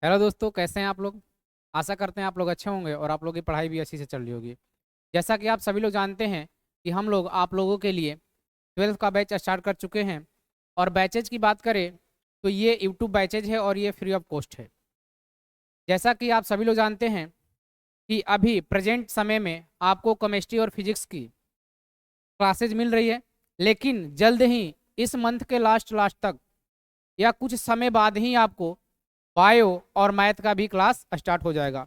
Hello दोस्तों, कैसे हैं आप लोग। आशा करते हैं आप लोग अच्छे होंगे और आप लोगों की पढ़ाई भी अच्छी से चल रही होगी। जैसा कि आप सभी लोग जानते हैं कि हम लोग आप लोगों के लिए 12th का बैच स्टार्ट कर चुके हैं। और बैचेज की बात करें तो ये यूट्यूब बैचेज है और ये फ्री ऑफ कॉस्ट है। जैसा कि आप सभी लोग जानते हैं कि अभी प्रेजेंट समय में आपको केमिस्ट्री और फिजिक्स की क्लासेज मिल रही है, लेकिन जल्द ही इस मंथ के लास्ट लास्ट तक या कुछ समय बाद ही आपको बायो और मैथ का भी क्लास स्टार्ट हो जाएगा।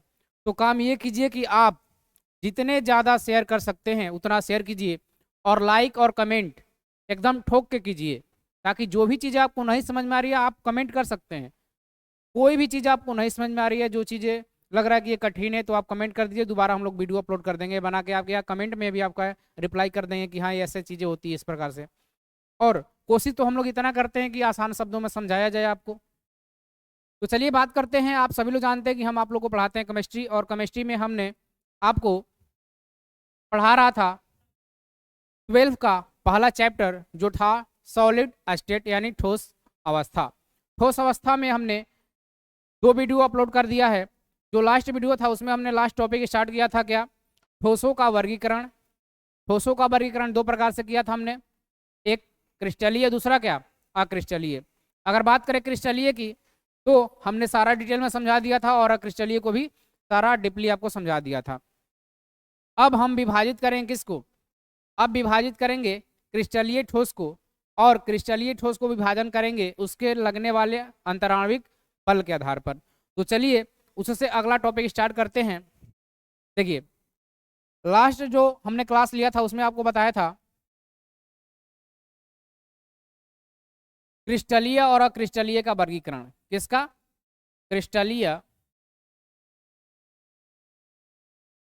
तो काम ये कीजिए कि आप जितने ज़्यादा शेयर कर सकते हैं उतना शेयर कीजिए और लाइक और कमेंट एकदम ठोक के कीजिए, ताकि जो भी चीज़ें आपको नहीं समझ में आ रही है आप कमेंट कर सकते हैं। कोई भी चीज़ आपको नहीं समझ में आ रही है, जो चीज़ें लग रहा है कि ये कठिन है, तो आप कमेंट कर दीजिए। दोबारा हम लोग वीडियो अपलोड कर देंगे बना के, आपके यहाँ कमेंट में भी आपका रिप्लाई कर देंगे कि हाँ ये ऐसे चीज़ें होती है इस प्रकार से। और कोशिश तो हम लोग इतना करते हैं कि आसान शब्दों में समझाया जाए आपको। तो चलिए बात करते हैं। आप सभी लोग जानते हैं कि हम आप लोग को पढ़ाते हैं केमिस्ट्री, और केमिस्ट्री में हमने आपको पढ़ा रहा था 12 का पहला चैप्टर जो था सॉलिड स्टेट यानी ठोस अवस्था। ठोस अवस्था में हमने 2 वीडियो अपलोड कर दिया है। जो लास्ट वीडियो था उसमें हमने लास्ट टॉपिक स्टार्ट किया था क्या, ठोसों का वर्गीकरण। ठोसों का वर्गीकरण 2 प्रकार से किया था हमने, एक क्रिस्टलीय, दूसरा क्या, अक्रिस्टलीय। अगर बात करें क्रिस्टलीय की तो हमने सारा डिटेल में समझा दिया था, और अक्रिस्टलीय को भी सारा डीपली आपको समझा दिया था। अब हम विभाजित करेंगे किसको, अब विभाजित करेंगे क्रिस्टलीय ठोस को, और क्रिस्टलीय ठोस को विभाजन करेंगे उसके लगने वाले अंतराणविक बल के आधार पर। तो चलिए उससे अगला टॉपिक स्टार्ट करते हैं। देखिए लास्ट जो हमने क्लास लिया था उसमें आपको बताया था क्रिस्टलीय और अक्रिस्टलीय का वर्गीकरण। किसका, क्रिस्टलीय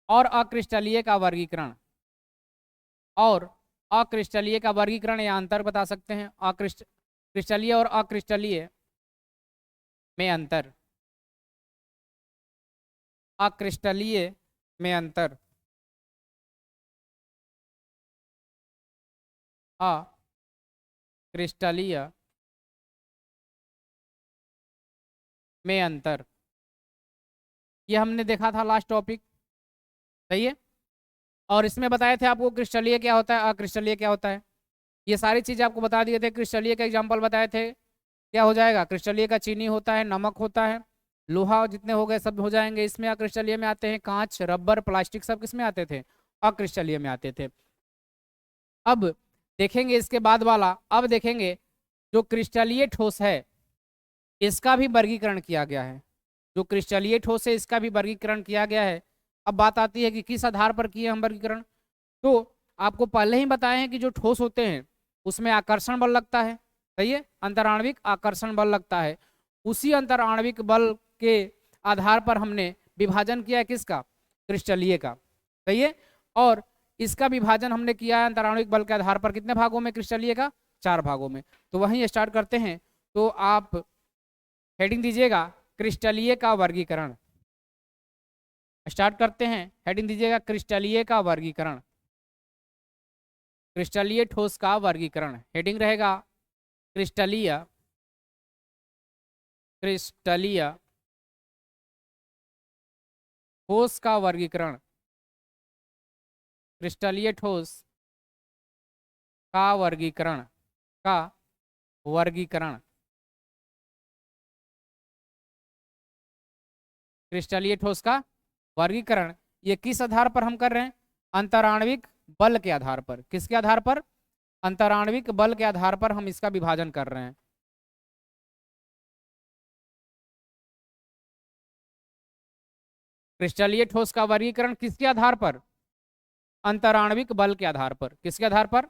और अक्रिस्टलीय का वर्गीकरण। और अक्रिस्टलीय का वर्गीकरण या अंतर बता सकते हैं, क्रिस्टलीय और अक्रिस्टलीय में अंतर, अक्रिस्टलीय में अंतर, अक्रिस्टलीय में अंतर, ये हमने देखा था लास्ट टॉपिक। सही है। और इसमें बताए थे आपको क्रिस्टलीय क्या होता है, अक्रिस्टलीय क्या होता है, ये सारी चीजें आपको बता दिए थे। क्रिस्टलीय का एग्जाम्पल बताए थे, क्या हो जाएगा, क्रिस्टलीय का चीनी होता है, नमक होता है, लोहा जितने हो गए सब हो जाएंगे इसमें। अक्रिस्टलीय में आते हैं कांच, रबर, प्लास्टिक, सब किसमें आते थे, अक्रिस्टलीय में आते थे। अब देखेंगे इसके बाद वाला, अब देखेंगे जो क्रिस्टलीय ठोस है इसका भी वर्गीकरण किया गया है। जो क्रिस्टलीय ठोस है इसका भी वर्गीकरण किया गया है। अब बात आती है कि किस आधार पर किए हम वर्गीकरण। तो आपको पहले ही बताए हैं कि जो ठोस होते हैं उसमें आकर्षण बल लगता है। सही है, अंतराणविक आकर्षण बल लगता है। उसी अंतराणविक बल के आधार पर हमने विभाजन किया है किसका, क्रिस्टलीय का। सही है। और इसका विभाजन हमने किया है अंतराणविक बल के आधार पर कितने भागों में, क्रिस्टलीय का 4 भागों में। तो वहीं स्टार्ट करते हैं। तो आप हेडिंग दीजिएगा क्रिस्टलीय का वर्गीकरण। स्टार्ट करते हैं, हेडिंग दीजिएगा क्रिस्टलीय का वर्गीकरण, क्रिस्टलीय ठोस का वर्गीकरण। हेडिंग रहेगा क्रिस्टलीय, क्रिस्टलीय ठोस का वर्गीकरण, क्रिस्टलीय ठोस का वर्गीकरण, का वर्गीकरण, क्रिस्टलीय ठोस का वर्गीकरण। ये किस आधार पर हम कर रहे हैं, अंतराणविक बल के आधार पर। किसके आधार पर, अंतराणविक बल के आधार पर हम इसका विभाजन कर रहे हैं। क्रिस्टलीय ठोस का वर्गीकरण किसके आधार पर, अंतराणविक बल के आधार पर। किसके आधार पर,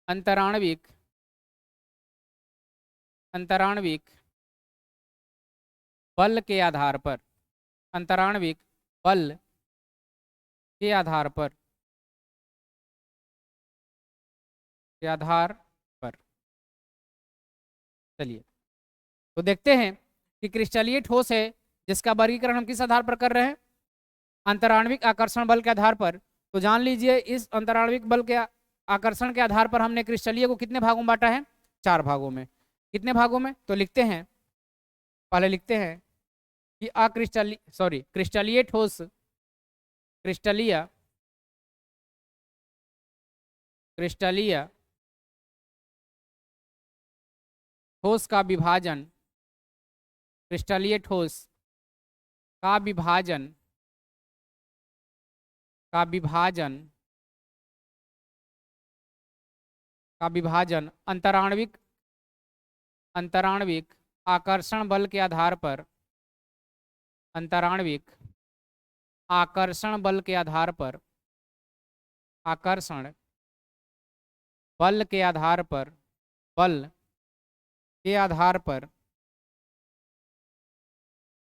अंतराणविक, अंतराणविक बल के आधार पर, अंतराणविक बल के आधार पर, के आधार पर। चलिए तो देखते हैं कि क्रिस्टलीय ठोस है जिसका वर्गीकरण हम किस आधार पर कर रहे हैं, अंतराणविक आकर्षण बल के आधार पर। तो जान लीजिए इस अंतराणविक बल के आकर्षण के आधार पर हमने क्रिस्टलीय को कितने भागों में बांटा है, 4 भागों में। कितने भागों में, तो लिखते हैं पहले लिखते हैं कि क्रिस्टलीय ठोस, क्रिस्टलीय क्रिस्टलीय ठोस का विभाजन, क्रिस्टलीय ठोस का विभाजन का विभाजन का विभाजन अंतराण्विक आकर्षण बल के आधार पर, अंतराण्विक आकर्षण बल के आधार पर, आकर्षण बल के आधार पर, बल के आधार पर,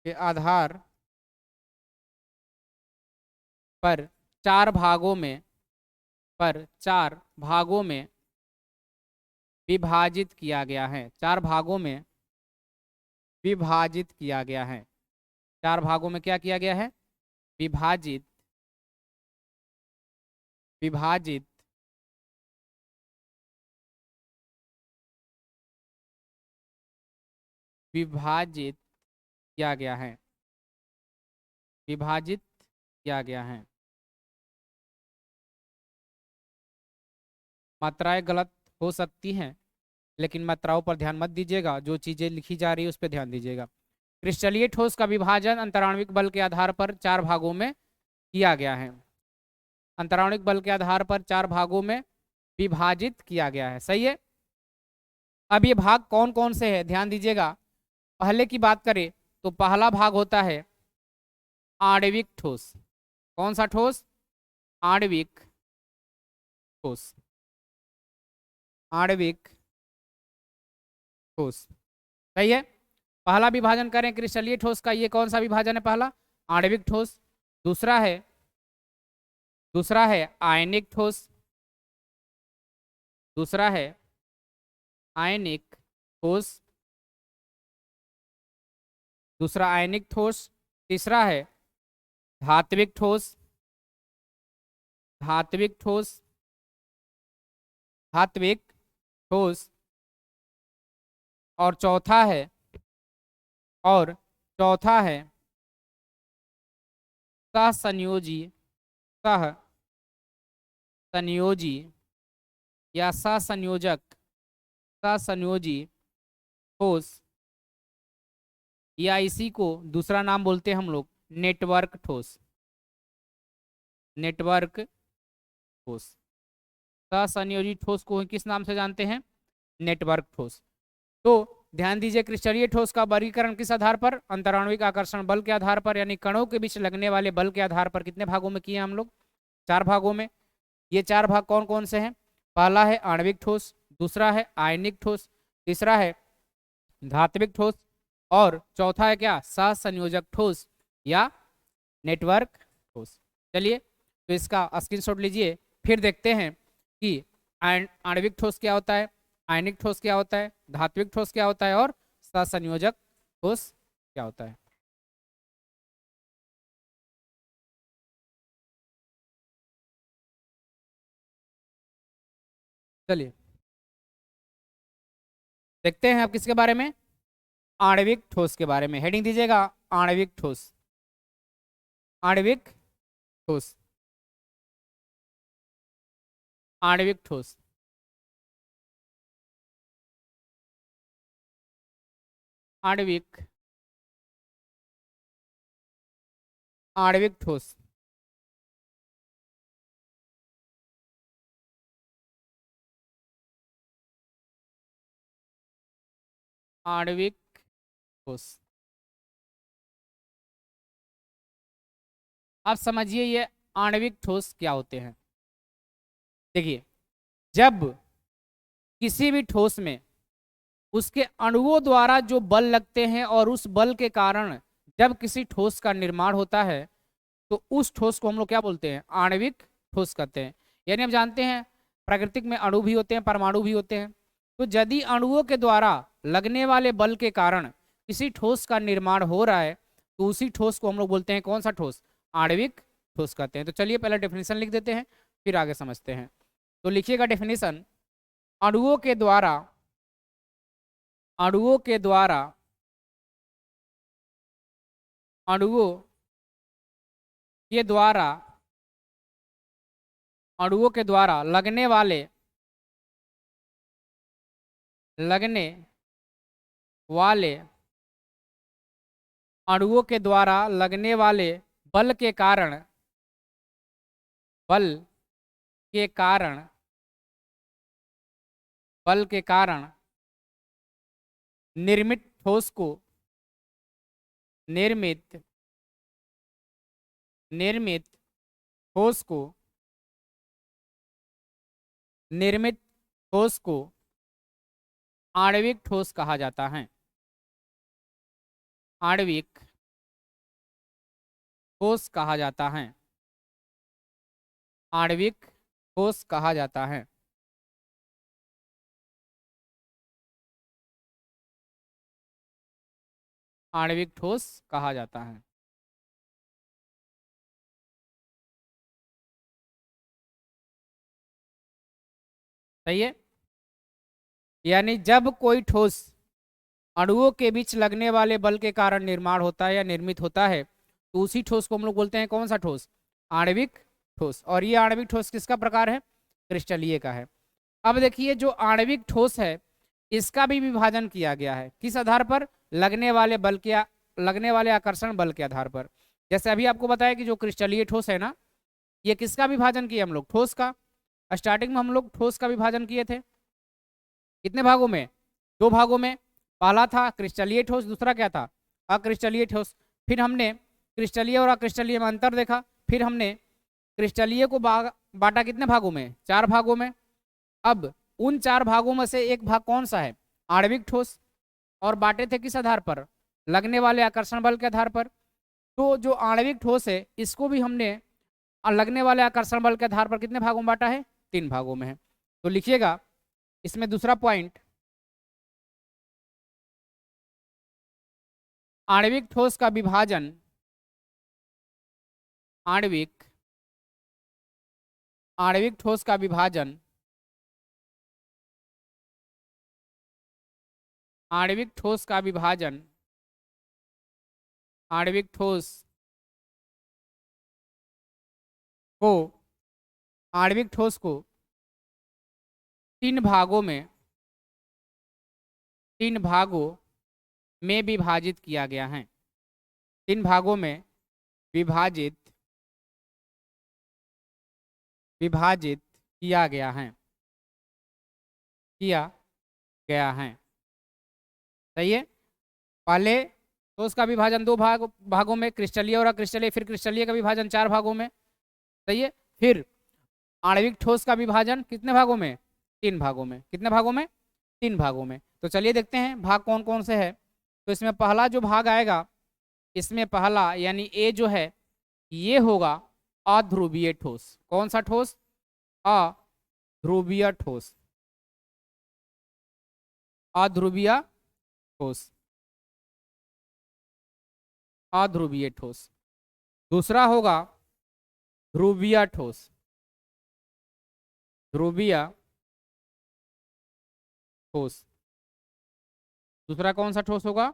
के आधार पर चार भागों में, पर चार भागों में विभाजित किया गया है, चार भागों में विभाजित किया गया है, चार भागों में क्या किया गया है? विभाजित, विभाजित विभाजित किया गया है, विभाजित किया गया है। मात्राएं गलत हो सकती हैं, लेकिन मात्राओं पर ध्यान मत दीजिएगा, जो चीजें लिखी जा रही है उस पर ध्यान दीजिएगा। क्रिस्टलीय ठोस का विभाजन अंतराण्विक बल के आधार पर चार भागों में किया गया है, अंतराण्विक बल के आधार पर चार भागों में विभाजित किया गया है। सही है। अब ये भाग कौन कौन से हैं ध्यान दीजिएगा। पहले की बात करें तो पहला भाग होता है आणविक ठोस। कौन सा ठोस? आणविक ठोस, आणविक ठोस। सही है। पहला विभाजन करें क्रिस्टलीय ठोस का, ये कौन सा विभाजन है? पहला आणविक ठोस। दूसरा है आयनिक ठोस, दूसरा है आयनिक ठोस, दूसरा आयनिक ठोस। तीसरा है धात्विक ठोस, धात्विक ठोस, धात्विक ठोस। और चौथा है सहसंयोजी, सहसंयोजी या सहसंयोजी ठोस, या इसी को दूसरा नाम बोलते हैं हम लोग नेटवर्क ठोस, नेटवर्क ठोस। सहसंयोजी ठोस को किस नाम से जानते हैं? नेटवर्क ठोस। तो ध्यान दीजिए, क्रिस्टलीय ठोस का वर्गीकरण किस आधार पर? अंतराण्विक आकर्षण बल के आधार पर, यानी कणों के बीच लगने वाले बल के आधार पर। कितने भागों में किए हम लोग? चार भागों में। ये चार भाग कौन कौन से हैं? पहला है आणविक ठोस, दूसरा है आयनिक ठोस, तीसरा है धात्विक ठोस, और चौथा है क्या? सहसंयोजक ठोस या नेटवर्क ठोस। चलिए तो इसका स्क्रीनशॉट लीजिए, फिर देखते हैं कि आणविक ठोस क्या होता है, आयनिक ठोस क्या होता है, धात्विक ठोस क्या होता है, और सहसंयोजक ठोस क्या होता है। चलिए देखते हैं अब किसके बारे में? आणविक ठोस के बारे में। हेडिंग दीजिएगा आणविक ठोस, आणविक ठोस, आणविक ठोस। आणविक आणविक ठोस। आणविक ठोस। आप समझिए ये आणविक ठोस क्या होते हैं। देखिए, जब किसी भी ठोस में उसके अणुओं द्वारा जो बल लगते हैं और उस बल के कारण जब किसी ठोस का निर्माण होता है तो उस ठोस को हम लोग क्या बोलते हैं? आणविक ठोस कहते हैं। यानी हम जानते हैं प्राकृतिक में अणु भी होते हैं, परमाणु भी होते हैं। तो यदि अणुओं के द्वारा लगने वाले बल के कारण किसी ठोस का निर्माण हो रहा है तो उसी ठोस को हम लोग बोलते हैं कौन सा ठोस? आणविक ठोस कहते हैं। तो चलिए पहले डेफिनेशन लिख देते हैं, फिर आगे समझते हैं। तो लिखिएगा डेफिनेशन, अणुओं के द्वारा अणुओं के द्वारा लगने वाले अणुओं के द्वारा लगने वाले बल के कारण बल के कारण बल के कारण निर्मित ठोस को निर्मित निर्मित ठोस को निर्मित ठोस को आणविक ठोस कहा जाता है। आणविक ठोस कहा जाता है। आणविक ठोस कहा जाता है। आणविक ठोस कहा जाता है। सही है। यानी जब कोई ठोस अणुओं के बीच लगने वाले बल के कारण निर्माण होता है या निर्मित होता है तो उसी ठोस को हम लोग बोलते हैं कौन सा ठोस? आणविक ठोस। और ये आणविक ठोस किसका प्रकार है? क्रिस्टलीय का है। अब देखिए जो आणविक ठोस है इसका भी विभाजन किया गया है किस आधार पर? लगने वाले आकर्षण बल के आधार पर। जैसे अभी आपको बताया कि जो क्रिस्टलीय ठोस है ना, ये किसका विभाजन किया हम लोग? ठोस का। स्टार्टिंग में हम लोग ठोस का विभाजन किए थे कितने भागों में? 2 भागों में। पहला था क्रिस्टलीय ठोस, दूसरा क्या था? अक्रिस्टलीय ठोस। फिर हमने क्रिस्टलीय और अक्रिस्टलीय में अंतर देखा। फिर हमने क्रिस्टलीय को बांटा कितने भागों में? 4 भागों में। अब उन 4 भागों में से एक भाग कौन सा है? आणविक ठोस। और बांटे थे किस आधार पर? लगने वाले आकर्षण बल के आधार पर। तो जो आणविक ठोस है इसको भी हमने लगने वाले आकर्षण बल के आधार पर कितने भागों में बांटा है? 3 भागों में है। तो लिखिएगा इसमें दूसरा पॉइंट, आणविक ठोस का विभाजन आणविक आणविक ठोस का विभाजन आणविक ठोस का विभाजन आणविक ठोस को आणविक ठोस को 3 भागों में विभाजित किया गया है। 3 भागों में विभाजित किया गया है। सही है। पहले ठोस का विभाजन 2 भागों में, क्रिस्टलीय और अक्रिस्टलीय। फिर क्रिस्टलीय का विभाजन 4 भागों में। सही है। फिर आणविक ठोस का विभाजन कितने भागों में? 3 भागों में। कितने भागों में? 3 भागों में। तो चलिए देखते हैं भाग कौन कौन से है। तो इसमें पहला जो भाग आएगा, इसमें पहला यानी ए जो है ये होगा अध्रुवीय ठोस। कौन सा ठोस? अध्रुवीय ठोस। अध्रुवीय ठोस। अध्रुवीय ठोस। दूसरा होगा ध्रुवीय ठोस। ध्रुवीय ठोस। दूसरा कौन सा ठोस होगा?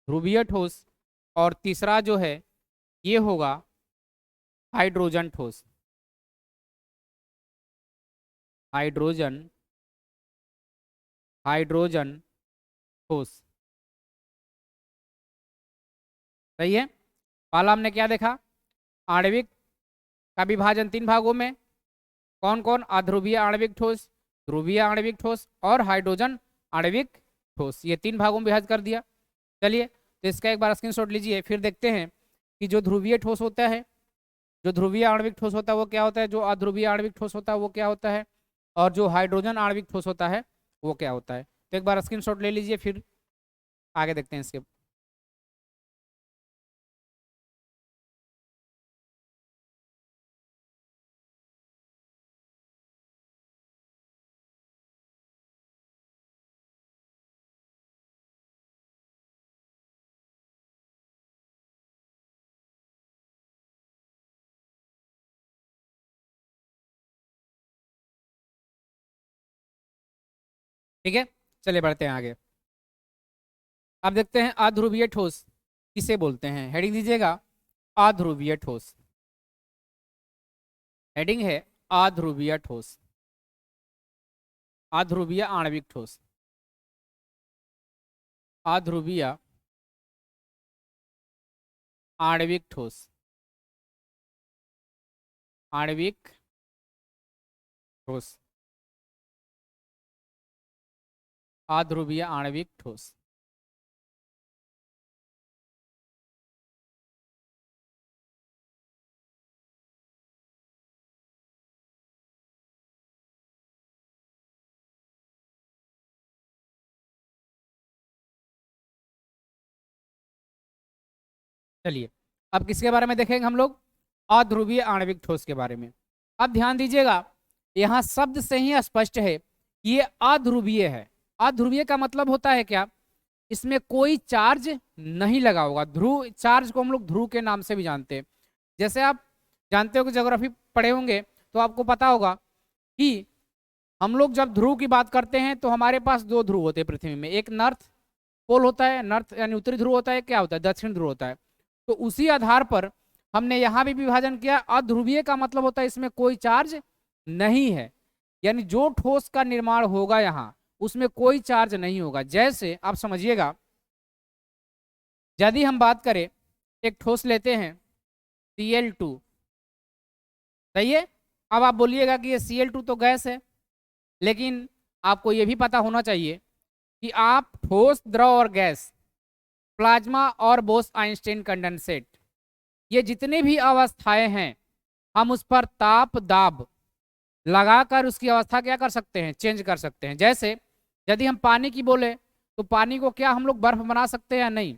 ध्रुवीय ठोस। और तीसरा जो है ये होगा हाइड्रोजन ठोस। हाइड्रोजन ठोस। सही है। पहला हमने क्या देखा? आणविक का विभाजन 3 भागों में। कौन कौन? अध्रुवीय आणविक ठोस, ध्रुवीय आणविक ठोस और हाइड्रोजन आणविक ठोस। ये 3 भागों में विभाजित कर दिया। चलिए तो इसका एक बार स्क्रीनशॉट लीजिए। फिर देखते हैं कि जो ध्रुवीय ठोस होता है, जो ध्रुवीय आणविक ठोस होता है वो क्या होता है, जो अध्रुवीय आणविक ठोस होता है वो क्या होता है, और जो हाइड्रोजन आणविक ठोस होता है वो क्या होता है। तो एक बार स्क्रीनशॉट ले लीजिए, फिर आगे देखते हैं इसके। ठीक है, चलिए बढ़ते हैं आगे। अब देखते हैं अध्रुवीय ठोस। किसे बोलते हैं? हेडिंग दीजिएगा अध्रुवीय ठोस। हेडिंग है अध्रुवीय ठोस, अध्रुवीय आणविक ठोस, अध्रुवीय आणविक ठोस, आणविक ठोस, अध्रुवीय आणविक ठोस। चलिए अब किसके बारे में देखेंगे हम लोग? अध्रुवीय आणविक ठोस के बारे में। अब ध्यान दीजिएगा, यहाँ शब्द से ही स्पष्ट है कि ये अध्रुवीय है। अध्रुवीय का मतलब होता है क्या? इसमें कोई चार्ज नहीं लगा होगा। ध्रुव चार्ज को हम लोग ध्रुव के नाम से भी जानते हैं। जैसे आप जानते हो कि ज्योग्राफी पढ़े होंगे तो आपको पता होगा कि हम लोग जब ध्रुव की बात करते हैं तो हमारे पास दो ध्रुव होते हैं पृथ्वी में। एक नॉर्थ पोल होता है, नॉर्थ यानी उत्तरी ध्रुव होता है, क्या होता है दक्षिण ध्रुव होता है। तो उसी आधार पर हमने यहाँ भी विभाजन किया। अध्रुवीय का मतलब होता है इसमें कोई चार्ज नहीं है, यानी जो ठोस का निर्माण होगा यहाँ उसमें कोई चार्ज नहीं होगा। जैसे आप समझिएगा, यदि हम बात करें एक ठोस लेते हैं Cl2, सही है। अब आप बोलिएगा कि ये Cl2 तो गैस है, लेकिन आपको ये भी पता होना चाहिए कि आप ठोस, द्रव और गैस, प्लाज्मा और बोस आइंस्टीन कंडेंसेट, ये जितने भी अवस्थाएं हैं हम उस पर ताप दाब लगाकर उसकी अवस्था क्या कर सकते हैं? चेंज कर सकते हैं। जैसे यदि हम पानी की बोले तो पानी को क्या हम लोग बर्फ बना सकते हैं या नहीं?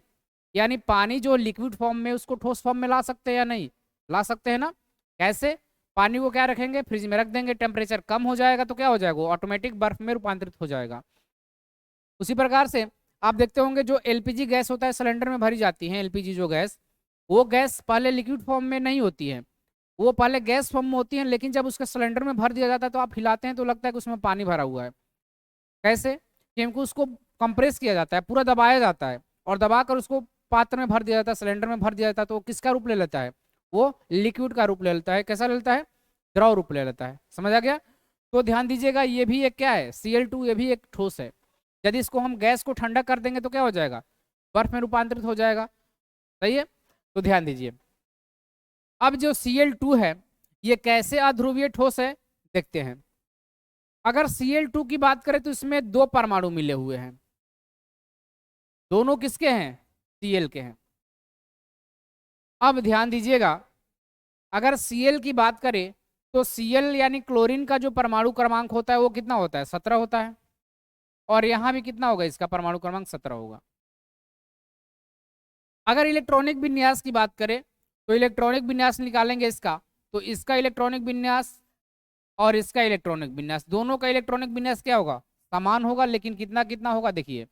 यानी पानी जो लिक्विड फॉर्म में उसको ठोस फॉर्म में ला सकते हैं या नहीं? ला सकते हैं ना। कैसे? पानी को क्या रखेंगे? फ्रिज में रख देंगे, टेम्परेचर कम हो जाएगा तो क्या हो जाएगा? वो ऑटोमेटिक बर्फ में रूपांतरित हो जाएगा। उसी प्रकार से आप देखते होंगे जो एलपीजी गैस होता है सिलेंडर में भरी जाती है, एलपीजी जो गैस, वो गैस पहले लिक्विड फॉर्म में नहीं होती है, वो पहले गैस फॉर्म में होती है। लेकिन जब उसका सिलेंडर में भर दिया जाता है तो आप हिलाते हैं तो लगता है कि उसमें पानी भरा हुआ है। कैसे? क्योंकि उसको कंप्रेस किया जाता है, पूरा दबाया जाता है और दबाकर उसको पात्र में भर दिया जाता है, सिलेंडर में भर दिया जाता है। तो वो किसका रूप ले लेता है? वो लिक्विड का रूप ले लेता है। कैसा ले लेता है? द्रव रूप ले लेता है। समझ आ गया? तो ध्यान दीजिएगा, ये भी एक क्या है? Cl2, ये भी एक ठोस है। यदि इसको हम गैस को ठंडा कर देंगे तो क्या हो जाएगा? बर्फ में रूपांतरित हो जाएगा। सही है। तो ध्यान दीजिए, अब जो Cl2 है ये कैसे अध्रुवीय ठोस है देखते हैं। अगर Cl2 की बात करें तो इसमें दो परमाणु मिले हुए हैं। दोनों किसके हैं? Cl के हैं। अब ध्यान दीजिएगा, अगर Cl की बात करें तो Cl यानी क्लोरीन का जो परमाणु क्रमांक होता है वो कितना होता है? 17 होता है। और यहां भी कितना होगा? इसका परमाणु क्रमांक 17 होगा। अगर इलेक्ट्रॉनिक विन्यास की बात करें तो इलेक्ट्रॉनिक विन्यास निकालेंगे इसका, तो इसका इलेक्ट्रॉनिक विन्यास और इसका इलेक्ट्रॉनिक विन्यास, दोनों का इलेक्ट्रॉनिक विन्यास क्या होगा? समान होगा, लेकिन कितना कितना होगा देखिए।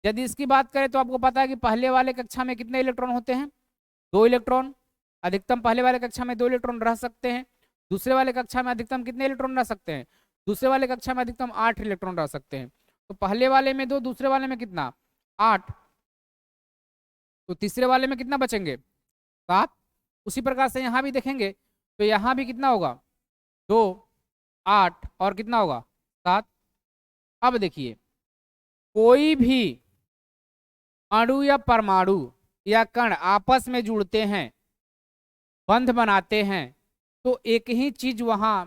यदि इसकी बात करें तो आपको पता है कि पहले वाले कक्षा में कितने इलेक्ट्रॉन होते हैं? 2 इलेक्ट्रॉन। अधिकतम पहले वाले कक्षा में 2 इलेक्ट्रॉन रह सकते हैं। दूसरे वाले कक्षा में अधिकतम कितने इलेक्ट्रॉन रह सकते हैं? दूसरे वाले कक्षा में अधिकतम 8 इलेक्ट्रॉन रह सकते हैं। तो पहले वाले में 2, दूसरे वाले में कितना? 8। तो तीसरे वाले में कितना बचेंगे? 7। उसी प्रकार से यहाँ भी देखेंगे तो यहाँ भी कितना होगा? 2, 8 और कितना होगा? 7। अब देखिए, कोई भी अणु या परमाणु या कण आपस में जुड़ते हैं, बंध बनाते हैं, तो एक ही चीज वहां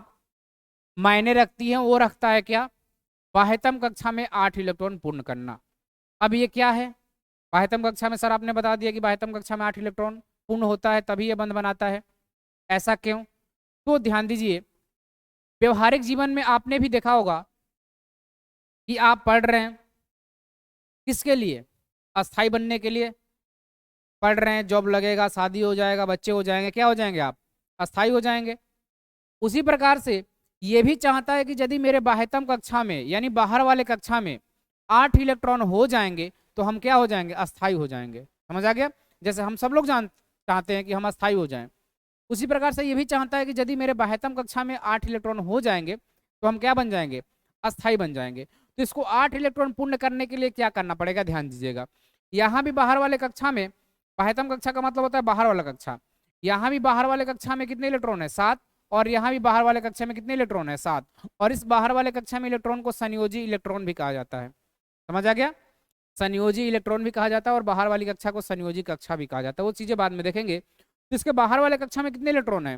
मायने रखती है, वो रखता है क्या? बाह्यतम कक्षा में 8 इलेक्ट्रॉन पूर्ण करना। अब ये क्या है? बाह्यतम कक्षा में सर आपने बता दिया कि बाह्यतम कक्षा में 8 इलेक्ट्रॉन पूर्ण होता है तभी ये बंध बनाता है। ऐसा क्यों? तो ध्यान दीजिए, व्यवहारिक जीवन में आपने भी देखा होगा कि आप पढ़ रहे हैं किसके लिए? अस्थाई बनने के लिए पढ़ रहे हैं। जॉब लगेगा, शादी हो जाएगा, बच्चे हो जाएंगे, क्या हो जाएंगे आप? अस्थाई हो जाएंगे। उसी प्रकार से ये भी चाहता है कि यदि मेरे बाह्यतम कक्षा में यानी बाहर वाले कक्षा में 8 इलेक्ट्रॉन हो जाएंगे तो हम क्या हो जाएंगे? अस्थाई हो जाएंगे। समझ आ गया? जैसे हम सब लोग चाहते हैं कि हम अस्थाई हो जाएं, उसी प्रकार से ये भी चाहता है कि यदि मेरे बाह्यतम कक्षा में 8 इलेक्ट्रॉन हो जाएंगे तो हम क्या बन जाएंगे? अस्थाई बन जाएंगे। तो इसको 8 इलेक्ट्रॉन पूर्ण करने के लिए क्या करना पड़ेगा? ध्यान दीजिएगा, यहाँ भी बाहर वाले कक्षा में बाह्यतम कक्षा का मतलब होता है बाहर वाला कक्षा। यहाँ भी बाहर वाले कक्षा में कितने इलेक्ट्रॉन है 7, और यहाँ भी बाहर वाले कक्षा में कितने इलेक्ट्रॉन है 7, और इस बाहर वाले कक्षा में इलेक्ट्रॉन को संयोजी इलेक्ट्रॉन भी कहा जाता है। समझ आ गया? संयोजी इलेक्ट्रॉन भी कहा जाता है और बाहर वाली कक्षा को संयोजी कक्षा भी कहा जाता है, वो चीजें बाद में देखेंगे। तो इसके बाहर वाले कक्षा में कितने इलेक्ट्रॉन है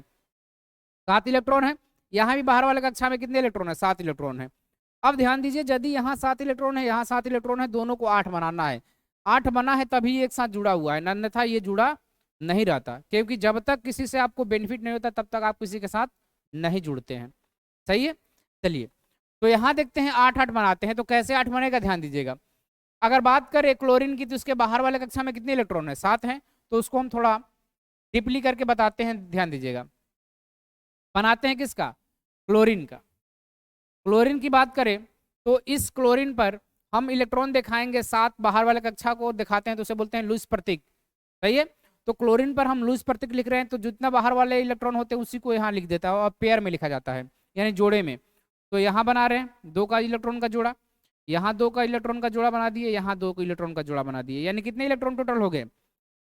7 इलेक्ट्रॉन है। यहाँ भी बाहर वाले कक्षा में कितने इलेक्ट्रॉन है 7 इलेक्ट्रॉन है। अब ध्यान दीजिए, यदि यहाँ 7 इलेक्ट्रॉन है, यहाँ 7 इलेक्ट्रॉन है, दोनों को 8 बनाना है। 8 बना है तभी एक साथ जुड़ा हुआ है, अन्यथा ये जुड़ा नहीं रहता, क्योंकि जब तक किसी से आपको बेनिफिट नहीं होता तब तक आप किसी के साथ नहीं जुड़ते हैं। सही है, चलिए तो यहाँ देखते हैं 8 8 बनाते हैं, तो कैसे 8 बनेगा ध्यान दीजिएगा। अगर बात करें क्लोरीन की तो उसके बाहर वाले कक्षा में कितने इलेक्ट्रॉन है 7 हैं, तो उसको हम थोड़ा डीपली करके बताते हैं, ध्यान दीजिएगा। बनाते हैं किसका? क्लोरीन का। क्लोरीन की बात करें तो इस क्लोरीन पर हम इलेक्ट्रॉन दिखाएंगे 7, बाहर वाले कक्षा को दिखाते हैं तो उसे बोलते हैं लुईस प्रतीक। सही है, तो क्लोरीन पर हम लुईस प्रतीक लिख रहे हैं, तो जितना बाहर वाले इलेक्ट्रॉन होते हैं उसी को यहाँ लिख देता है और पेयर में लिखा जाता है, यानी जोड़े में। तो यहाँ बना रहे हैं 2 का इलेक्ट्रॉन का जोड़ा, यहाँ 2 का इलेक्ट्रॉन का जोड़ा बना दिए, यहाँ 2 का इलेक्ट्रॉन का जोड़ा बना दिए, यानी कितने इलेक्ट्रॉन टोटल हो गए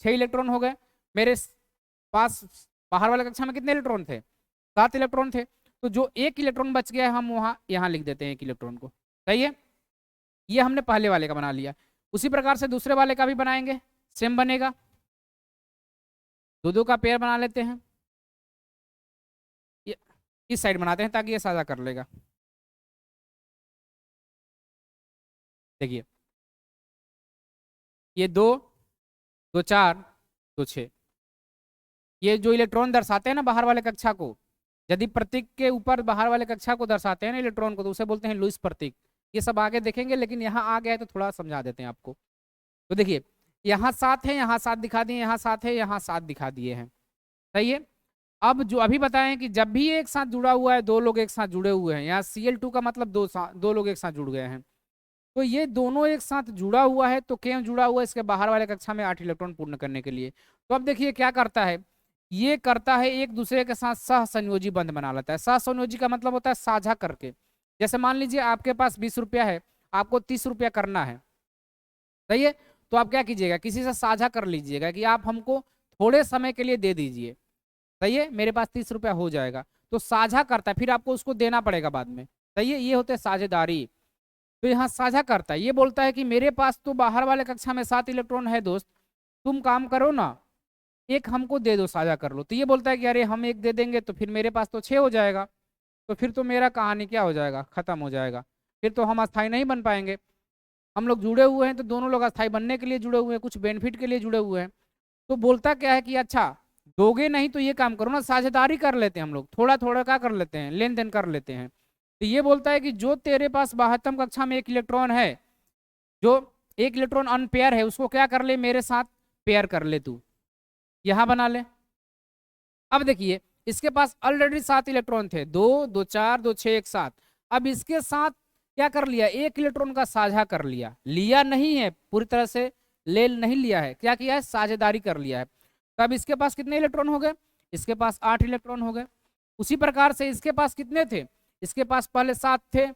6 इलेक्ट्रॉन हो गए। मेरे पास बाहर वाले कक्षा में कितने इलेक्ट्रॉन थे 7 इलेक्ट्रॉन थे, तो जो 1 इलेक्ट्रॉन बच गया है हम वहाँ यहाँ लिख देते हैं 1 इलेक्ट्रॉन को। सही है, ये हमने पहले वाले का बना लिया। उसी प्रकार से दूसरे वाले का भी बनाएंगे, सेम बनेगा। 2 का पेयर बना लेते हैं, ये इस साइड बनाते हैं ताकि ये साझा कर लेगा। देखिए ये 2 2 4 2 6, ये जो इलेक्ट्रॉन दर्शाते हैं ना बाहर वाले कक्षा को, यदि प्रतीक के ऊपर बाहर वाले कक्षा को दर्शाते हैं ना इलेक्ट्रॉन को, तो उसे बोलते हैं लुईस प्रतीक। ये सब आगे देखेंगे, लेकिन यहाँ आ गया है तो थोड़ा समझा देते हैं आपको। तो देखिए यहाँ 7 है, यहाँ 7 दिखा दिए, यहाँ 7 है, यहाँ 7 दिखा दिए हैं। सही है, अब जो अभी बताएं कि जब भी एक साथ जुड़ा हुआ है 2 लोग एक साथ जुड़े हुए हैं, यहाँ Cl2 का मतलब 2 लोग एक साथ जुड़ गए हैं, तो ये दोनों एक साथ जुड़ा हुआ है। तो क्यों जुड़ा हुआ है? इसके बाहर वाले कक्षा में 8 इलेक्ट्रॉन पूर्ण करने के लिए। तो अब देखिए क्या करता है, ये करता है एक दूसरे के साथ सहसंयोजी बंध बना लेता है। सहसंयोजी का मतलब होता है साझा करके। जैसे मान लीजिए आपके पास 20 रुपया है, आपको 30 रुपया करना है। सही है, तो आप क्या कीजिएगा, किसी से साझा कर लीजिएगा कि आप हमको थोड़े समय के लिए दे दीजिए। सही है, मेरे पास 30 रुपया हो जाएगा, तो साझा करता है, फिर आपको उसको देना पड़ेगा बाद में। सही है, ये होते हैं साझेदारी। तो यहाँ साझा करता है, ये बोलता है कि मेरे पास तो बाहर वाले कक्षा में 7 इलेक्ट्रॉन है दोस्त, तुम काम करो ना, एक हमको दे दो, साझा कर लो। तो ये बोलता है कि अरे हम एक दे देंगे तो फिर मेरे पास तो 6 हो जाएगा, तो फिर तो मेरा कहानी क्या हो जाएगा, खत्म हो जाएगा, फिर तो हम अस्थायी नहीं बन पाएंगे। हम लोग जुड़े हुए हैं तो दोनों लोग अस्थायी बनने के लिए जुड़े हुए हैं, कुछ बेनिफिट के लिए जुड़े हुए हैं। तो बोलता क्या है कि अच्छा दोगे नहीं तो ये काम करो ना, साझेदारी कर लेते हैं हम लोग, थोड़ा थोड़ा क्या कर लेते हैं, लेन देन कर लेते हैं। तो ये बोलता है कि जो तेरे पास 72 कक्षा में 1 इलेक्ट्रॉन है, जो 1 इलेक्ट्रॉन अनपेयर है, उसको क्या कर ले, मेरे साथ पेयर कर ले, तू यहां बना ले। अब देखिए इसके पास ऑलरेडी 7 इलेक्ट्रॉन थे, 2 2 4 2 6 1 7। अब इसके साथ क्या कर लिया, 1 इलेक्ट्रॉन का साझा कर लिया, लिया नहीं है पूरी तरह से, ले नहीं लिया है, क्या किया है, साझेदारी कर लिया है। तब इसके पास कितने इलेक्ट्रॉन हो गए, इसके पास 8 इलेक्ट्रॉन हो गए। उसी प्रकार से इसके पास कितने थे, इसके पास पहले 7 थे,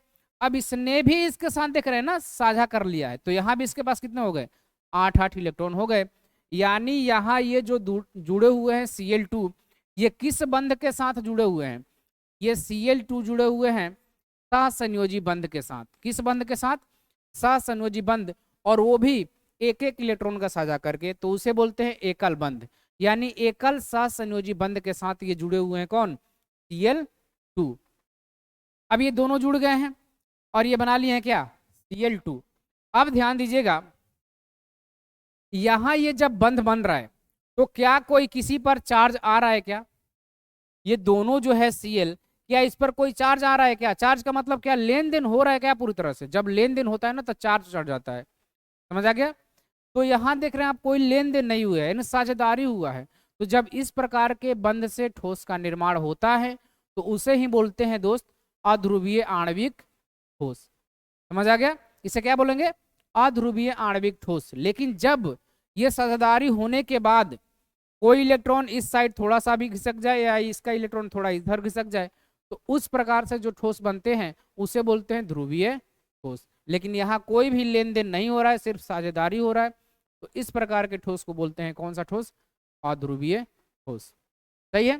अब इसने भी इसके साथ देख रहे हैं ना साझा कर लिया है, तो यहाँ भी इसके पास कितने हो गए, 8 8 इलेक्ट्रॉन हो गए। यानी यहाँ ये जो जुड़े हुए हैं Cl2, ये किस बंध के साथ जुड़े हुए हैं, ये Cl2 जुड़े हुए हैं सहसंयोजी बंध के साथ। किस बंध के साथ, सहसंयोजी बंध, और वो भी एक एक इलेक्ट्रॉन का साझा करके, तो उसे बोलते हैं एकल बंध। यानी एकल सहसंयोजी बंध के साथ ये जुड़े हुए हैं कौन, Cl2। अब ये दोनों जुड़ गए हैं और ये बना लिए हैं क्या, Cl2। अब ध्यान दीजिएगा, यहां ये जब बंध बन रहा है तो क्या कोई किसी पर चार्ज आ रहा है क्या, ये दोनों जो है Cl, क्या इस पर कोई चार्ज आ रहा है क्या, चार्ज का मतलब क्या, लेन देन हो रहा है क्या पूरी तरह से। जब लेन देन होता है ना तो चार्ज चढ़ जाता है, समझ आ गया। तो यहाँ देख रहे हैं आप कोई लेन देन नहीं हुआ है, यानी साझेदारी हुआ है। तो जब इस प्रकार के बंध से ठोस का निर्माण होता है तो उसे ही बोलते हैं दोस्त अध्रुवीय आणविक ठोस। समझ आ गया, इसे क्या बोलेंगे, अध्रुवीय आणविक ठोस। लेकिन जब ये साझेदारी होने के बाद कोई इलेक्ट्रॉन इस साइड थोड़ा सा भी घिसक जाए या इसका इलेक्ट्रॉन थोड़ा इधर घिसक जाए, तो उस प्रकार से जो ठोस बनते हैं उसे बोलते हैं ध्रुवीय ठोस। लेकिन यहाँ कोई भी लेन देन नहीं हो रहा है, सिर्फ साझेदारी हो रहा है, तो इस प्रकार के ठोस को बोलते हैं कौन सा ठोस? अध्रुवीय ठोस। सही है।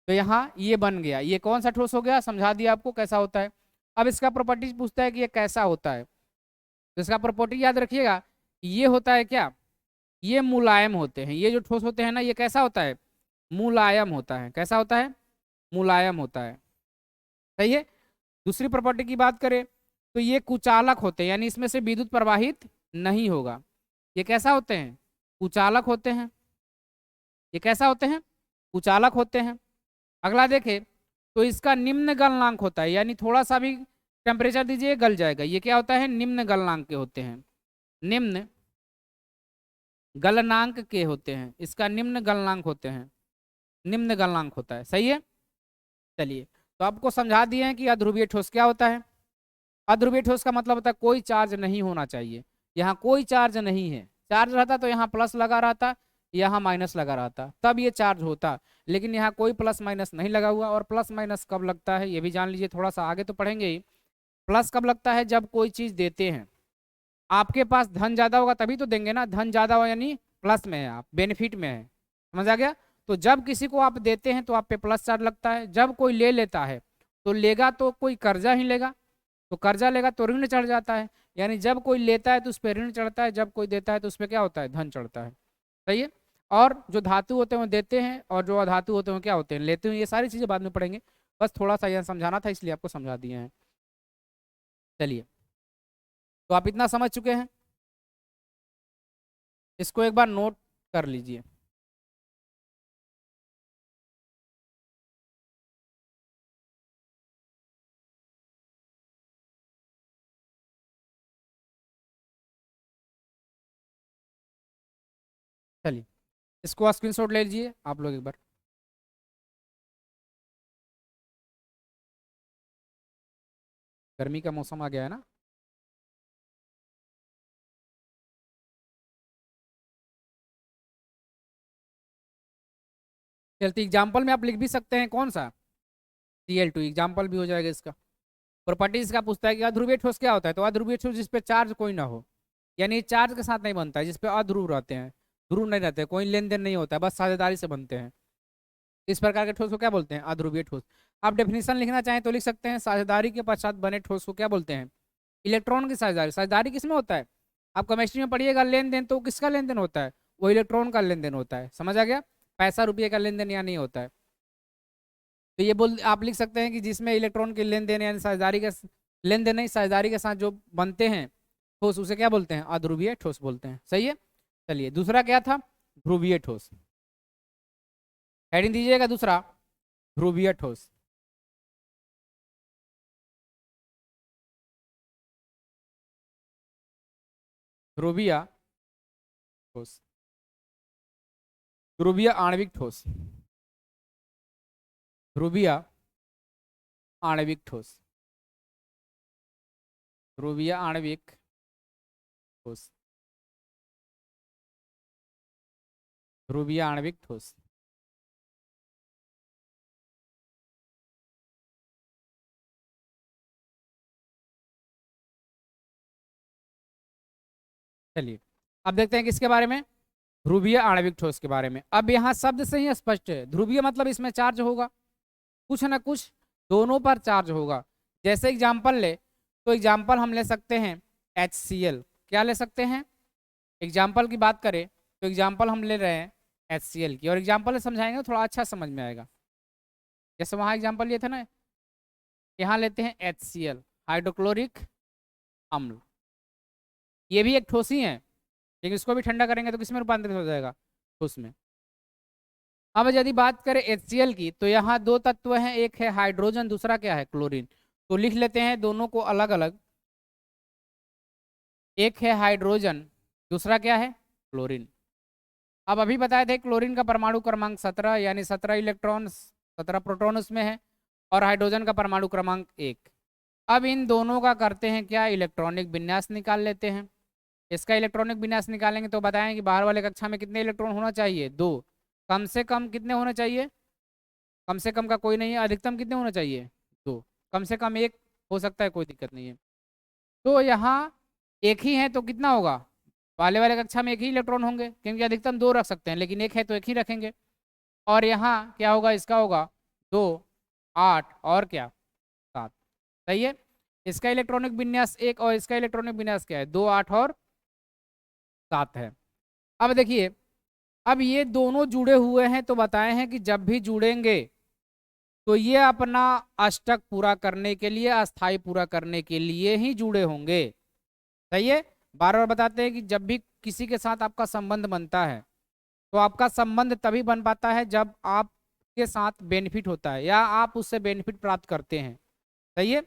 तो यहाँ ये बन गया, ये कौन सा ठोस हो गया, समझा दिया आपको कैसा होता है। अब इसका प्रॉपर्टीज पूछता है कि ये कैसा होता है, तो इसका प्रॉपर्टी याद रखिएगा, ये होता है क्या, ये मुलायम होते हैं। ये जो ठोस होते हैं ना, ये कैसा होता है? मुलायम होता है। कैसा होता है? मुलायम होता है। सही है। दूसरी प्रॉपर्टी की बात करें तो ये कुचालक होते हैं, यानी इसमें से विद्युत प्रवाहित नहीं होगा। ये कैसा होते हैं? कुचालक होते हैं। ये कैसा होते हैं? कुचालक होते हैं। अगला देखें तो इसका निम्न गलनांक होता है, यानी थोड़ा सा भी टेम्परेचर दीजिए गल जाएगा। ये क्या होता है? निम्न गलनांक के होते हैं। निम्न गलनांक के होते हैं, इसका निम्न गलनांक होते हैं, निम्न गलनांक होता है। सही है। चलिए, तो आपको समझा दिए हैं कि अध्रुवीय ठोस क्या होता है। अध्रुवीय ठोस का मतलब होता है कोई चार्ज नहीं होना चाहिए। यहाँ कोई चार्ज नहीं है, चार्ज रहता तो यहाँ प्लस लगा रहता, यहाँ माइनस लगा रहता, तब ये चार्ज होता। लेकिन यहाँ कोई प्लस माइनस नहीं लगा हुआ। और प्लस माइनस कब लगता है ये भी जान लीजिए, थोड़ा सा आगे तो पढ़ेंगे ही। प्लस कब लगता है? जब कोई चीज देते हैं, आपके पास धन ज्यादा होगा तभी तो देंगे ना। धन ज्यादा हो यानी प्लस में है, आप बेनिफिट में है। समझ आ गया। तो जब किसी को आप देते हैं तो आप पे प्लस चार्ज लगता है। जब कोई ले लेता है तो लेगा तो कोई कर्जा ही लेगा, तो कर्जा लेगा तो ऋण चढ़ जाता है। यानी जब कोई लेता है तो उस पर ऋण चढ़ता है, जब कोई देता है तो उस पर क्या होता है? धन चढ़ता है। सही है। और जो धातु होते हैं वो देते हैं, और जो अधातु होते हैं वो क्या होते हैं? लेते हैं। ये सारी चीजें बाद में पढ़ेंगे, बस थोड़ा सा यह समझाना था इसलिए आपको समझा दिए हैं। चलिए, तो आप इतना समझ चुके हैं, इसको एक बार नोट कर लीजिए। चलिए, इसको स्क्रीनशॉट ले लीजिए आप लोग एक बार। गर्मी का मौसम आ गया है ना। चलते एग्जाम्पल में आप लिख भी सकते हैं कौन सा? Cl2 एग्जाम्पल भी हो जाएगा इसका। प्रॉपर्टीज का पूछता है कि अध्रुवीय ठोस क्या होता है, तो अध्रुवीय ठोस जिसपे चार्ज कोई ना हो, यानी चार्ज के साथ नहीं बनता है, जिसपे अध्रुव रहते हैं, ध्रुव नहीं रहते, कोई लेन देन नहीं होता है, बस साझेदारी से बनते हैं। इस प्रकार के ठोस को क्या बोलते हैं? अध्रुवीय ठोस। आप डेफिनेशन लिखना चाहें तो लिख सकते हैं, साझेदारी के पश्चात बने ठोस को क्या बोलते हैं? इलेक्ट्रॉन की साझेदारी। साझेदारी किसमें होता है? आप केमिस्ट्री में पढ़िएगा लेन देन, तो किसका लेन देन होता है? वो इलेक्ट्रॉन का लेन देन होता है। समझ आ गया। पैसा रुपये का लेन देन यहाँ नहीं होता है। तो ये बोल आप लिख सकते हैं कि जिसमें इलेक्ट्रॉन के लेन देन यानी साझेदारी के लेन देन नहीं, साझेदारी के साथ जो बनते हैं ठोस, उसे क्या बोलते हैं? अध्रुवीय ठोस बोलते हैं। सही है। चलिए, दूसरा क्या था? ध्रुवीय ठोस। हेडिंग दीजिएगा दूसरा, ध्रुवीय ठोस। ध्रुवीय ठोस, ध्रुवीय आणविक ठोस, ध्रुवीय आणविक ठोस, ध्रुवीय आणविक ठोस, ध्रुवीय आणविक ठोस। चलिए, अब देखते हैं किसके बारे में? ध्रुवीय आणविक ठोस के बारे में। अब यहाँ शब्द से ही स्पष्ट है, ध्रुवीय मतलब इसमें चार्ज होगा, कुछ ना कुछ दोनों पर चार्ज होगा। जैसे एग्जाम्पल ले तो एग्जाम्पल हम ले सकते हैं HCl। क्या ले सकते हैं? एग्जाम्पल की बात करें तो एग्जाम्पल हम ले रहे हैं HCl की, और एग्जाम्पल समझाएंगे तो थोड़ा अच्छा समझ में आएगा। जैसे वहाँ एग्जाम्पल ये थे ना, यहाँ लेते हैं HCl, हाइड्रोक्लोरिक अम्ल। ये भी एक ठोस ही है, लेकिन इसको भी ठंडा करेंगे तो किसमें रूपांतरित हो जाएगा? ठोस में। अब यदि बात करें HCl की तो यहाँ दो तत्व हैं, एक है हाइड्रोजन, दूसरा क्या है? क्लोरीन। तो लिख लेते हैं दोनों को अलग अलग। एक है हाइड्रोजन, दूसरा क्या है? क्लोरीन। अब अभी बताए थे क्लोरीन का परमाणु क्रमांक 17, यानी 17 इलेक्ट्रॉन 17 प्रोटॉन उसमें है, और हाइड्रोजन का परमाणु क्रमांक 1। अब इन दोनों का करते हैं क्या? इलेक्ट्रॉनिक विन्यास निकाल लेते हैं। इसका इलेक्ट्रॉनिक विन्यास निकालेंगे तो बताएं कि बाहर वाले कक्षा में कितने इलेक्ट्रॉन होना चाहिए? 2। कम से कम कितने होने चाहिए? कम से कम का कोई नहीं है, अधिकतम कितने होना चाहिए? 2। कम से कम 1 हो सकता है, कोई दिक्कत नहीं है। तो यहाँ एक ही है तो कितना होगा? पहले वाले कक्षा में एक ही इलेक्ट्रॉन होंगे, क्योंकि अधिकतम 2 रख सकते हैं, लेकिन एक है तो एक ही रखेंगे। और यहाँ क्या होगा, इसका होगा 2, 8 और क्या 7। सही है। इसका इलेक्ट्रॉनिक विन्यास 1 और इसका इलेक्ट्रॉनिक विन्यास क्या है, 2, 8 और 7 है। अब देखिए, अब ये दोनों जुड़े हुए हैं, तो बताए हैं कि जब भी जुड़ेंगे तो ये अपना अष्टक पूरा करने के लिए, अस्थाई पूरा करने के लिए ही जुड़े होंगे। सही है। बार बार बताते हैं कि जब भी किसी के साथ आपका संबंध बनता है तो आपका संबंध तभी बन पाता है जब आपके साथ बेनिफिट होता है या आप उससे बेनिफिट प्राप्त करते हैं। सही है।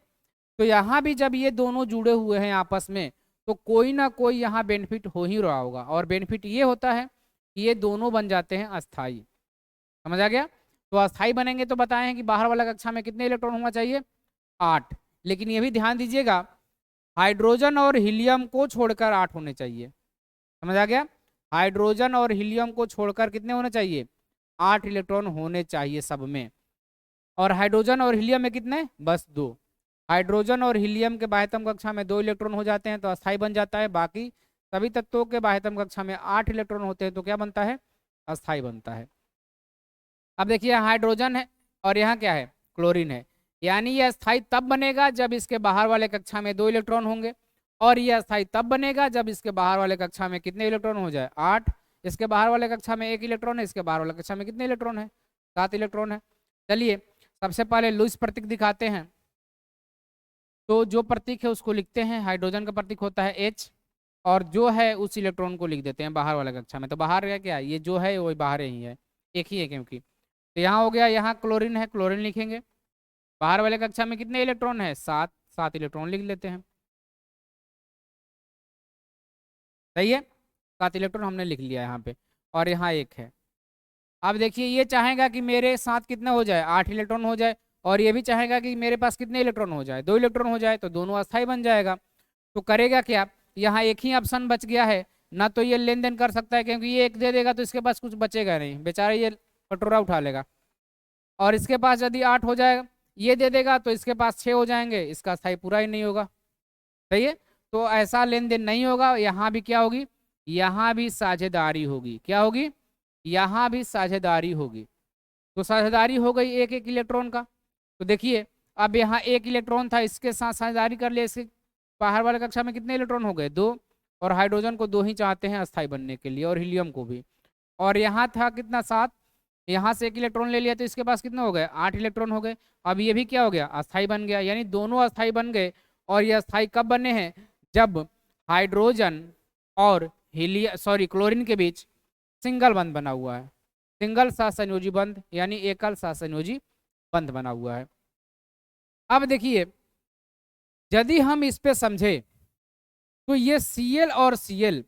तो यहाँ भी जब ये दोनों जुड़े हुए हैं आपस में, तो कोई ना कोई यहाँ बेनिफिट हो ही रहा होगा, और बेनिफिट ये होता है कि ये दोनों बन जाते हैं अस्थाई। समझ आ गया। तो अस्थाई बनेंगे तो बताएं कि बाहर वाला कक्षा में कितने इलेक्ट्रॉन होना चाहिए, 8। लेकिन ये भी ध्यान दीजिएगा, हाइड्रोजन और हीलियम को छोड़कर 8 होने चाहिए। समझ आ गया। हाइड्रोजन और हीलियम को छोड़कर कितने होने चाहिए, 8 इलेक्ट्रॉन होने चाहिए सब में। और हाइड्रोजन और हीलियम में कितने, बस 2। हाइड्रोजन और हीलियम के बाह्यतम कक्षा में 2 इलेक्ट्रॉन हो जाते हैं तो अस्थाई बन जाता है। बाकी सभी तत्वों के बाह्यतम कक्षा में 8 इलेक्ट्रॉन होते हैं तो क्या बनता है, अस्थाई बनता है। अब देखिए, हाइड्रोजन है और यहाँ क्या है, क्लोरीन है। यानी यह अस्थाई तब बनेगा जब इसके बाहर वाले कक्षा में 2 इलेक्ट्रॉन होंगे, और यह अस्थाई तब बनेगा जब इसके बाहर वाले कक्षा में कितने इलेक्ट्रॉन हो जाए, 8। इसके बाहर वाले कक्षा में 1 इलेक्ट्रॉन है, इसके बाहर वाले कक्षा में कितने इलेक्ट्रॉन है, 7 इलेक्ट्रॉन है। चलिए सबसे पहले लुईस प्रतीक दिखाते हैं। तो जो प्रतीक है उसको लिखते हैं, हाइड्रोजन का प्रतीक होता है H, और जो है उस इलेक्ट्रॉन को लिख देते हैं बाहर वाले कक्षा में। तो बाहर है क्या, ये जो है वही बाहर ही है, एक ही है क्योंकि। तो यहाँ हो गया, यहाँ क्लोरीन है, क्लोरीन लिखेंगे। बाहर वाले कक्षा में कितने इलेक्ट्रॉन है, 7, 7 इलेक्ट्रॉन लिख लेते हैं। सही है। 7 इलेक्ट्रॉन हमने लिख लिया यहाँ पे, और यहाँ 1 है। अब देखिए, ये चाहेगा कि मेरे साथ कितना हो जाए, 8 इलेक्ट्रॉन हो जाए, और ये भी चाहेगा कि मेरे पास कितने इलेक्ट्रॉन हो जाए, 2 इलेक्ट्रॉन हो जाए, तो दोनों अस्थाई बन जाएगा। तो करेगा क्या, यहाँ एक ही ऑप्शन बच गया है ना, तो ये लेन देन कर सकता है, क्योंकि ये 1 दे देगा तो इसके पास कुछ बचेगा नहीं, बेचारा ये कटोरा उठा लेगा। और इसके पास यदि 8 हो जाएगा, ये दे देगा तो इसके पास 6 हो जाएंगे, इसका अस्थाई पूरा ही नहीं होगा। सही है। तो ऐसा लेन देन नहीं होगा। यहाँ भी क्या होगी, यहाँ भी साझेदारी होगी। क्या होगी, यहाँ भी साझेदारी होगी। तो साझेदारी हो गई एक एक इलेक्ट्रॉन का। तो देखिए, अब यहाँ 1 इलेक्ट्रॉन था, इसके साथ साझेदारी कर लिया, इसके बाहर वाले कक्षा में कितने इलेक्ट्रॉन हो गए, 2। और हाइड्रोजन को 2 ही चाहते हैं अस्थाई बनने के लिए, और हीलियम को भी। और यहाँ था कितना, 7। यहाँ से 1 इलेक्ट्रॉन ले लिया तो इसके पास कितने हो गए, 8 इलेक्ट्रॉन हो गए। अब ये भी क्या हो गया, अस्थाई बन गया। यानी दोनों अस्थाई बन गए। और ये अस्थाई कब बने हैं, जब हाइड्रोजन और क्लोरीन के बीच सिंगल बंध बना हुआ है। सिंगल सहसंयोजी बंध यानी एकल सहसंयोजी बंध बना हुआ है। अब देखिए, यदि हम इस पे समझे तो ये Cl और Cl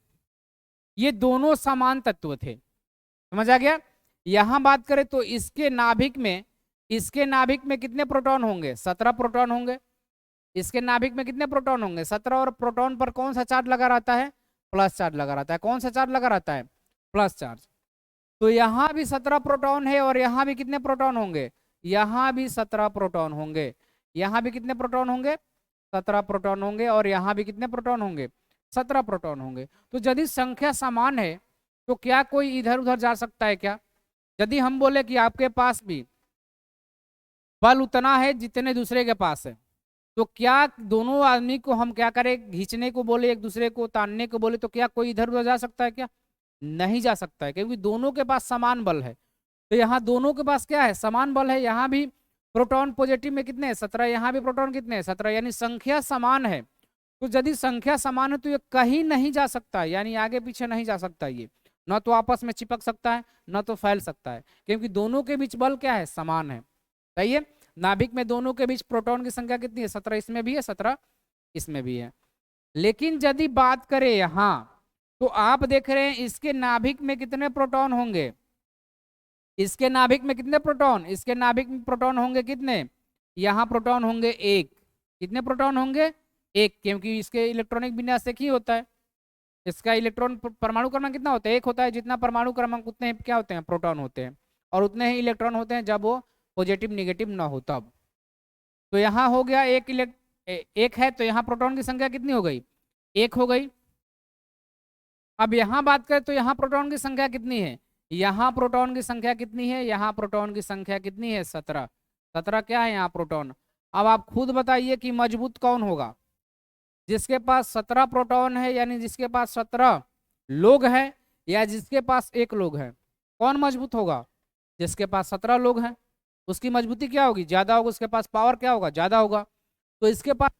ये दोनों समान तत्व थे। समझ आ गया। यहां बात करें तो इसके नाभिक में कितने प्रोटॉन होंगे, 17 प्रोटॉन होंगे। इसके नाभिक में कितने प्रोटॉन होंगे, 17। और प्रोटॉन पर कौन सा चार्ज लगा रहता है, प्लस चार्ज लगा रहता है। कौन सा चार्ज लगा रहता है, प्लस चार्ज। तो यहाँ भी 17 प्रोटॉन है, और यहाँ भी कितने प्रोटॉन होंगे, यहाँ भी 17 प्रोटॉन होंगे। यहाँ भी कितने प्रोटॉन होंगे, 17 प्रोटॉन होंगे। और यहाँ भी कितने प्रोटॉन होंगे, 17 प्रोटॉन होंगे। तो यदि संख्या समान है तो क्या कोई इधर उधर जा सकता है क्या। यदि हम बोले कि आपके पास भी बल उतना है जितने दूसरे के पास है, तो क्या दोनों आदमी को हम क्या करें, खींचने को बोले, एक दूसरे को तानने को बोले, तो क्या कोई इधर उधर जा सकता है क्या, नहीं जा सकता है, क्योंकि दोनों के पास समान बल है। तो यहाँ दोनों के पास क्या है, समान बल है। यहाँ भी प्रोटॉन पॉजिटिव में कितने हैं, 17। यहाँ भी प्रोटॉन कितने हैं, 17। यानी संख्या समान है। तो यदि संख्या समान है तो ये कहीं नहीं जा सकता, यानी आगे पीछे नहीं जा सकता। ये न तो आपस में चिपक सकता है, न तो फैल सकता है, क्योंकि दोनों के बीच बल क्या है, समान है। सही है। नाभिक में दोनों के बीच प्रोटॉन की संख्या कितनी है, 17 इसमें भी है, 17 इसमें भी है। लेकिन यदि बात करें यहाँ, तो आप देख रहे हैं इसके नाभिक में कितने प्रोटॉन होंगे, इसके नाभिक में कितने प्रोटॉन, इसके नाभिक में प्रोटॉन होंगे कितने, यहाँ प्रोटॉन होंगे 1। कितने प्रोटॉन होंगे, 1, क्योंकि इसके इलेक्ट्रॉनिक विन्यास एक ही होता है। इसका इलेक्ट्रॉन परमाणु क्रमांक कितना होता है, 1 होता है। जितना परमाणु क्रमांक उतने क्या होते हैं, प्रोटॉन होते हैं। और उतने ही इलेक्ट्रॉन होते हैं जब वो पॉजिटिव निगेटिव ना हो तब। तो यहाँ हो गया एक है, तो यहाँ प्रोटॉन की संख्या कितनी हो गई, 1 हो गई। अब यहाँ बात करें तो यहाँ प्रोटॉन की संख्या कितनी है, यहाँ प्रोटॉन की संख्या कितनी है, यहाँ प्रोटॉन की संख्या कितनी है, 17। 17 क्या है यहाँ प्रोटॉन। अब आप खुद बताइए कि मजबूत कौन होगा, जिसके पास 17 प्रोटॉन है यानी जिसके पास 17 लोग हैं, या जिसके पास एक लोग है। कौन मजबूत होगा, जिसके पास 17 लोग हैं, उसकी मजबूती क्या होगी, ज्यादा होगा, उसके पास पावर क्या होगा, ज्यादा होगा। तो इसके पास